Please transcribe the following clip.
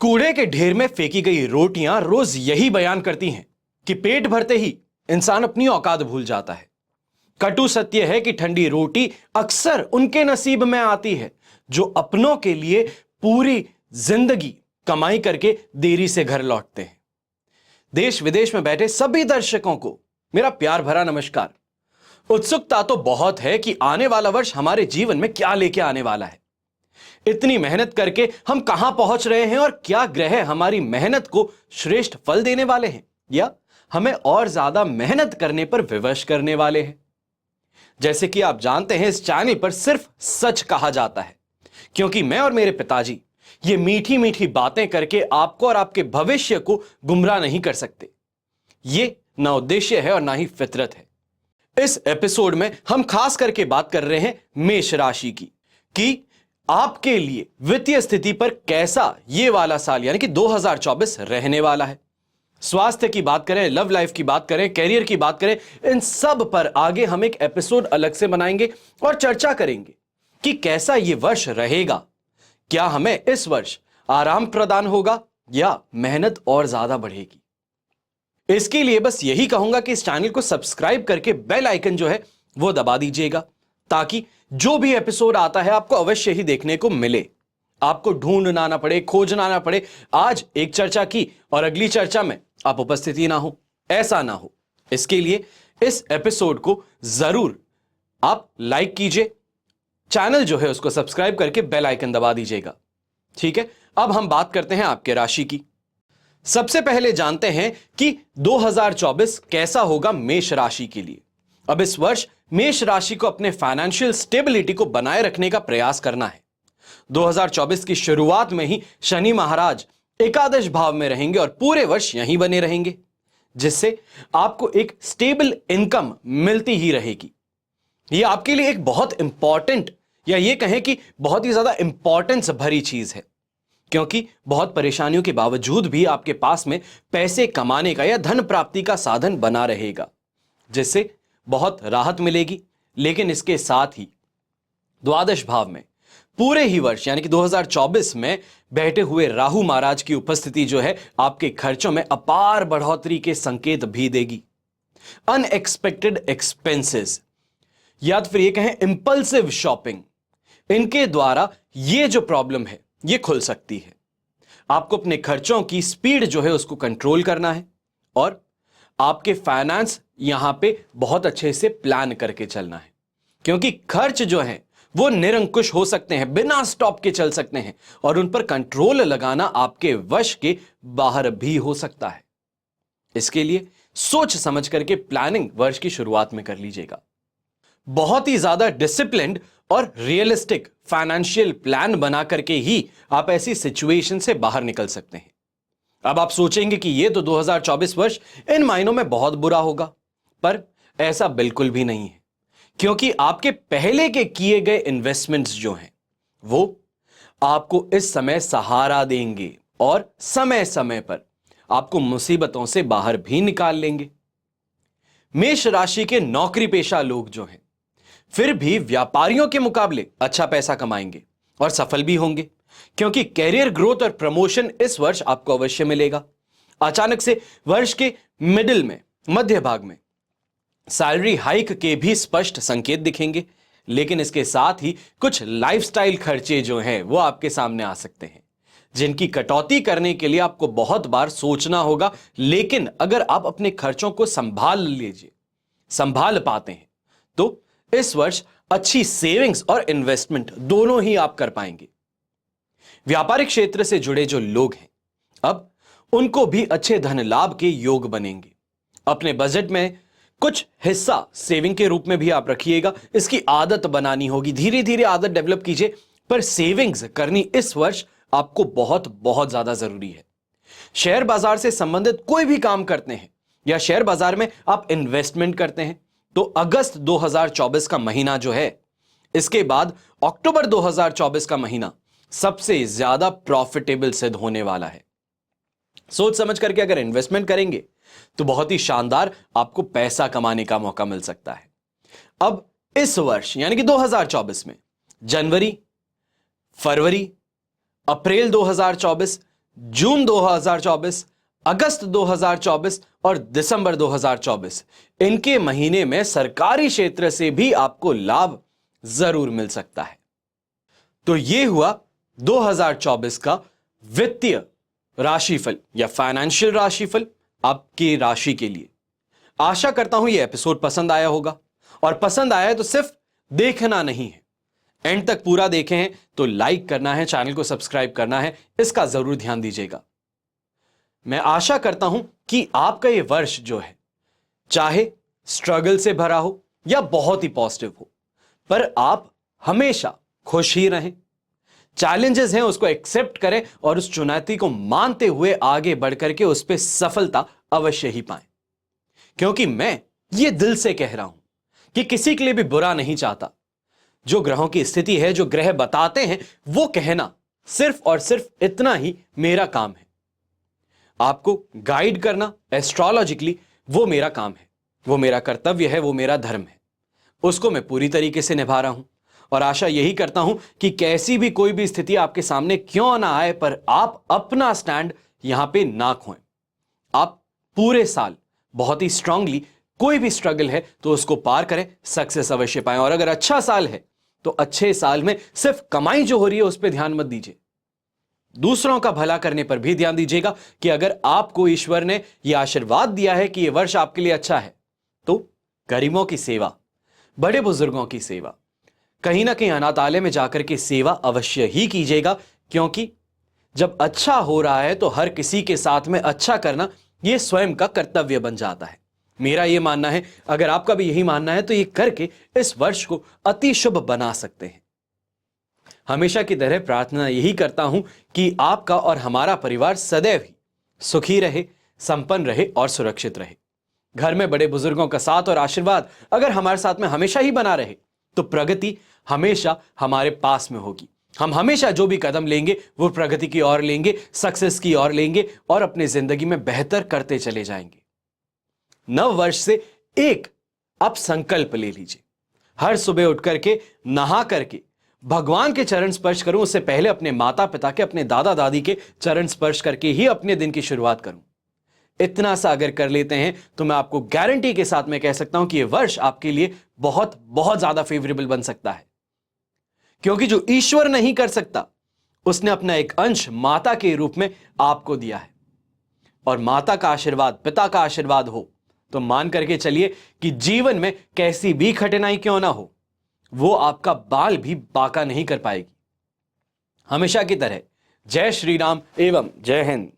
कूड़े के ढेर में फेंकी गई रोटियां रोज यही बयान करती हैं कि पेट भरते ही इंसान अपनी औकात भूल जाता है। कटु सत्य है कि ठंडी रोटी अक्सर उनके नसीब में आती है जो अपनों के लिए पूरी जिंदगी कमाई करके देरी से घर लौटते हैं। देश विदेश में बैठे सभी दर्शकों को मेरा प्यार भरा नमस्कार। उत्सुकता तो बहुत है कि आने वाला वर्ष हमारे जीवन में क्या लेके आने वाला है। इतनी मेहनत करके हम कहां पहुंच रहे हैं और क्या ग्रह हमारी मेहनत को श्रेष्ठ फल देने वाले हैं या हमें और ज्यादा मेहनत करने पर विवश करने वाले हैं। जैसे कि आप जानते हैं, इस चैनल पर सिर्फ सच कहा जाता है, क्योंकि मैं और मेरे पिताजी ये मीठी मीठी बातें करके आपको और आपके भविष्य को गुमराह नहीं कर सकते। ये ना उद्देश्य है और ना ही फितरत है। इस एपिसोड में हम खास करके बात कर रहे हैं मेष राशि की कि आपके लिए वित्तीय स्थिति पर कैसा ये वाला साल यानी कि 2024 रहने वाला है। स्वास्थ्य की बात करें, लव लाइफ की बात करें, कैरियर की बात करें, इन सब पर आगे हम एक एपिसोड अलग से बनाएंगे और चर्चा करेंगे कि कैसा ये वर्ष रहेगा। क्या हमें इस वर्ष आराम प्रदान होगा या मेहनत और ज्यादा बढ़ेगी। इसके लिए बस यही कहूंगा कि इस चैनल को सब्सक्राइब करके बेल आइकन जो है वो दबा दीजिएगा, ताकि जो भी एपिसोड आता है आपको अवश्य ही देखने को मिले। आपको ढूंढना ना पड़े, खोजना ना पड़े। आज एक चर्चा की और अगली चर्चा में आप उपस्थित ही ना हो, ऐसा ना हो। इसके लिए इस एपिसोड को जरूर आप लाइक कीजिए, चैनल जो है उसको सब्सक्राइब करके बेल आइकन दबा दीजिएगा। ठीक है, अब हम बात करते हैं आपके राशि की। सबसे पहले जानते हैं कि 2024 कैसा होगा मेष राशि के लिए। अब इस वर्ष मेष राशि को अपने फाइनेंशियल स्टेबिलिटी को बनाए रखने का प्रयास करना है। 2024 की शुरुआत में ही शनि महाराज एकादश भाव में रहेंगे और पूरे वर्ष यहीं बने रहेंगे, जिससे आपको एक स्टेबल इनकम मिलती ही रहेगी। यह आपके लिए एक बहुत इंपॉर्टेंट या ये कहें कि बहुत ही ज्यादा इंपॉर्टेंस भरी चीज है, क्योंकि बहुत परेशानियों के बावजूद भी आपके पास में पैसे कमाने का या धन प्राप्ति का साधन बना रहेगा, जिससे बहुत राहत मिलेगी। लेकिन इसके साथ ही द्वादश भाव में पूरे ही वर्ष यानी कि 2024 में बैठे हुए राहु महाराज की उपस्थिति जो है आपके खर्चों में अपार बढ़ोतरी के संकेत भी देगी। अनएक्सपेक्टेड एक्सपेंसेस या तो फिर ये कहें इंपल्सिव शॉपिंग, इनके द्वारा ये जो प्रॉब्लम है ये खुल सकती है। आपको अपने खर्चों की स्पीड जो है उसको कंट्रोल करना है और आपके फाइनेंस यहां पे बहुत अच्छे से प्लान करके चलना है, क्योंकि खर्च जो है वो निरंकुश हो सकते हैं, बिना स्टॉप के चल सकते हैं और उन पर कंट्रोल लगाना आपके वश के बाहर भी हो सकता है। इसके लिए सोच समझ करके प्लानिंग वर्ष की शुरुआत में कर लीजिएगा। बहुत ही ज्यादा डिसिप्लिन्ड और रियलिस्टिक फाइनेंशियल प्लान बना करके ही आप ऐसी सिचुएशन से बाहर निकल सकते हैं। अब आप सोचेंगे कि ये तो 2024 वर्ष इन मायनों में बहुत बुरा होगा, पर ऐसा बिल्कुल भी नहीं है, क्योंकि आपके पहले के किए गए इन्वेस्टमेंट्स जो हैं वो आपको इस समय सहारा देंगे और समय समय पर आपको मुसीबतों से बाहर भी निकाल लेंगे। मेष राशि के नौकरी पेशा लोग जो हैं फिर भी व्यापारियों के मुकाबले अच्छा पैसा कमाएंगे और सफल भी होंगे, क्योंकि कैरियर ग्रोथ और प्रमोशन इस वर्ष आपको अवश्य मिलेगा। अचानक से वर्ष के मिडिल में, मध्य भाग में सैलरी हाइक के भी स्पष्ट संकेत दिखेंगे, लेकिन इसके साथ ही कुछ लाइफस्टाइल खर्चे जो हैं वो आपके सामने आ सकते हैं, जिनकी कटौती करने के लिए आपको बहुत बार सोचना होगा। लेकिन अगर आप अपने खर्चों को संभाल पाते हैं तो इस वर्ष अच्छी सेविंग्स और इन्वेस्टमेंट दोनों ही आप कर पाएंगे। व्यापारिक क्षेत्र से जुड़े जो लोग हैं अब उनको भी अच्छे धन लाभ के योग बनेंगे। अपने बजट में कुछ हिस्सा सेविंग के रूप में भी आप रखिएगा। इसकी आदत बनानी होगी, धीरे धीरे आदत डेवलप कीजिए, पर सेविंग्स करनी इस वर्ष आपको बहुत बहुत ज्यादा जरूरी है। शेयर बाजार से संबंधित कोई भी काम करते हैं या शेयर बाजार में आप इन्वेस्टमेंट करते हैं तो अगस्त 2024 का महीना जो है, इसके बाद अक्टूबर 2024 का महीना सबसे ज्यादा प्रॉफिटेबल सिद्ध होने वाला है। सोच समझ करके अगर इन्वेस्टमेंट करेंगे तो बहुत ही शानदार आपको पैसा कमाने का मौका मिल सकता है। अब इस वर्ष यानी कि 2024 में जनवरी, फरवरी, अप्रैल 2024, जून 2024, अगस्त 2024 और दिसंबर 2024, इनके महीने में सरकारी क्षेत्र से भी आपको लाभ जरूर मिल सकता है। तो यह हुआ 2024 का वित्तीय राशिफल या फाइनेंशियल राशिफल आपकी राशि के लिए। आशा करता हूं यह एपिसोड पसंद आया होगा, और पसंद आया है तो सिर्फ देखना नहीं है, एंड तक पूरा देखें हैं तो लाइक करना है, चैनल को सब्सक्राइब करना है, इसका जरूर ध्यान दीजिएगा। मैं आशा करता हूं कि आपका यह वर्ष जो है, चाहे स्ट्रगल से भरा हो या बहुत ही पॉजिटिव हो, पर आप हमेशा खुश ही रहें। चैलेंजेस हैं उसको एक्सेप्ट करें और उस चुनौती को मानते हुए आगे बढ़कर के उस पर सफलता अवश्य ही पाएं। क्योंकि मैं ये दिल से कह रहा हूं कि किसी के लिए भी बुरा नहीं चाहता। जो ग्रहों की स्थिति है, जो ग्रह बताते हैं, वो कहना सिर्फ और सिर्फ इतना ही मेरा काम है। आपको गाइड करना एस्ट्रोलॉजिकली वो मेरा काम है, वो मेरा कर्तव्य है, वो मेरा धर्म है। उसको मैं पूरी तरीके से निभा रहा हूं और आशा यही करता हूं कि कैसी भी कोई भी स्थिति आपके सामने क्यों ना आए, पर आप अपना स्टैंड यहां पे ना खोएं। आप पूरे साल बहुत ही स्ट्रांगली कोई भी स्ट्रगल है तो उसको पार करें, सक्सेस अवश्य पाएं। और अगर अच्छा साल है तो अच्छे साल में सिर्फ कमाई जो हो रही है उस पर ध्यान मत दीजिए, दूसरों का भला करने पर भी ध्यान दीजिएगा। कि अगर आपको ईश्वर ने यह आशीर्वाद दिया है कि यह वर्ष आपके लिए अच्छा है, तो गरीबों की सेवा, बड़े बुजुर्गों की सेवा, कहीं ना कहीं अनाथालय में जाकर के सेवा अवश्य ही कीजिएगा। क्योंकि जब अच्छा हो रहा है तो हर किसी के साथ में अच्छा करना यह स्वयं का कर्तव्य बन जाता है। मेरा यह मानना है, अगर आपका भी यही मानना है तो ये करके इस वर्ष को अति शुभ बना सकते हैं। हमेशा की तरह प्रार्थना यही करता हूं कि आपका और हमारा परिवार सदैव ही सुखी रहे, संपन्न रहे और सुरक्षित रहे। घर में बड़े बुजुर्गों का साथ और आशीर्वाद अगर हमारे साथ में हमेशा ही बना रहे तो प्रगति हमेशा हमारे पास में होगी। हम हमेशा जो भी कदम लेंगे वो प्रगति की ओर लेंगे, सक्सेस की ओर लेंगे और अपनी जिंदगी में बेहतर करते चले जाएंगे। नव वर्ष से एक आप संकल्प ले लीजिए, हर सुबह उठ करके नहा करके भगवान के चरण स्पर्श करूं, उससे पहले अपने माता पिता के, अपने दादा दादी के चरण स्पर्श करके ही अपने दिन की शुरुआत करूं। इतना सा अगर कर लेते हैं तो मैं आपको गारंटी के साथ में कह सकता हूं कि यह वर्ष आपके लिए बहुत बहुत ज्यादा फेवरेबल बन सकता है। क्योंकि जो ईश्वर नहीं कर सकता उसने अपना एक अंश माता के रूप में आपको दिया है, और माता का आशीर्वाद, पिता का आशीर्वाद हो तो मान करके चलिए कि जीवन में कैसी भी कठिनाई क्यों ना हो, वो आपका बाल भी बांका नहीं कर पाएगी। हमेशा की तरह जय श्री राम एवं जय हिंद।